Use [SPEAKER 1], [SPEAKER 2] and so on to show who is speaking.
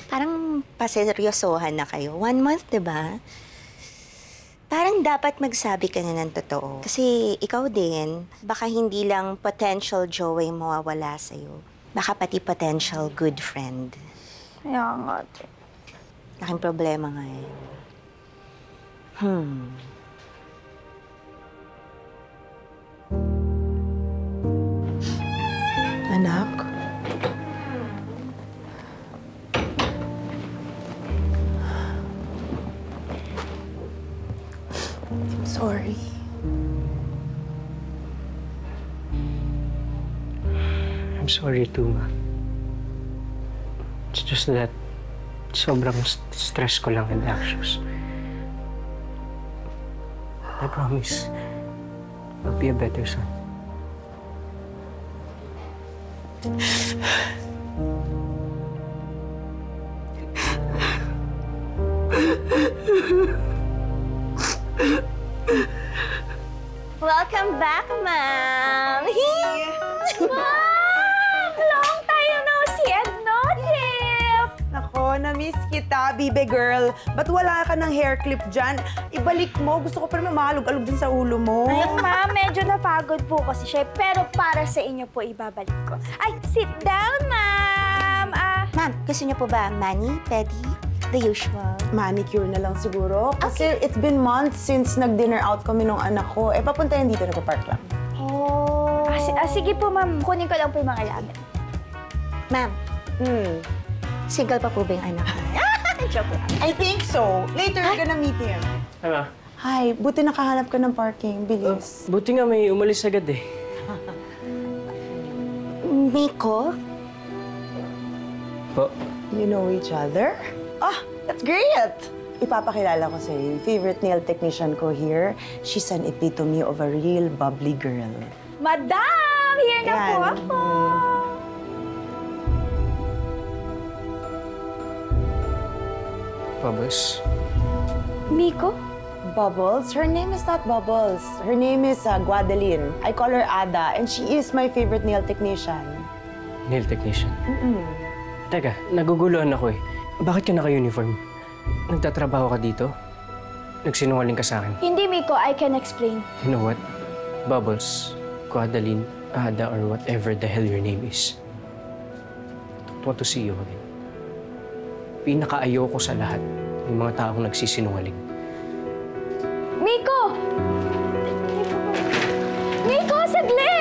[SPEAKER 1] Parang paseryosohan na kayo. 1 month, diba? Parang dapat magsabi ka na ng totoo. Kasi ikaw din, baka hindi lang potential jowa yung mawawala sa'yo. Baka pati potential good friend.
[SPEAKER 2] Kaya nga, ate.
[SPEAKER 1] Laking problema nga eh.
[SPEAKER 3] Anak? I'm sorry.
[SPEAKER 4] I'm sorry too, ma. It's just that sobrang stress ko lang and anxious. I promise, I'll be a better son.
[SPEAKER 1] Welcome back, ma'am!
[SPEAKER 2] Ma'am! Long tayo no see and no dip!
[SPEAKER 3] Nako, na-miss kita, bibe girl. Ba't wala ka ng hair clip dyan? Ibalik mo. Gusto ko pa naman mahalog-alog dyan sa ulo mo.
[SPEAKER 2] Ay, ma'am, medyo napagod po kasi siya. Pero para sa inyo po, ibabalik ko. Ay, sit down, ma'am!
[SPEAKER 1] Ma'am, gusto niyo po ba mani, pedi, the usual?
[SPEAKER 3] Manicure na lang siguro. Kasi it's been months since nag-dinner out kami nung anak ko. Eh, papunta yan dito, nagpa-park lang.
[SPEAKER 2] Oh. Sige po, ma'am. Kunin ko lang po yung mga gamit.
[SPEAKER 1] Ma'am, single pa po ba yung anak mo?
[SPEAKER 2] Joke lang.
[SPEAKER 3] I think so. Later, we're gonna meet him.
[SPEAKER 4] Ay, ma.
[SPEAKER 3] Hi, buti nakahanap ka ng parking. Bilis.
[SPEAKER 4] Buti nga may umalis agad eh.
[SPEAKER 1] Miko?
[SPEAKER 4] Po,
[SPEAKER 3] You know each other? Ah, that's great! Ipapakilala ko sa'yo yung favorite nail technician ko here. She's an epitome of a real bubbly girl.
[SPEAKER 2] Madam! Here na po
[SPEAKER 3] Yan.
[SPEAKER 2] ako!
[SPEAKER 4] Bubbles.
[SPEAKER 2] Miko?
[SPEAKER 3] Bubbles? Her name is not Bubbles. Her name is Guadaline. I call her Ada, and she is my favorite nail technician.
[SPEAKER 4] Nail technician. Teka, naguguluhan ako eh. Bakit ka naka-uniform? Nagtatrabaho ka dito? Nagsinungaling ka sa akin?
[SPEAKER 2] Hindi, Miko. I can explain.
[SPEAKER 4] You know what? Bubbles, Guadaline, Ada, or whatever the hell your name is. Don't want to see you again. Pinaka-ayoko sa lahat yung mga taong nagsisinungaling.
[SPEAKER 2] Miko! Miko, saglit!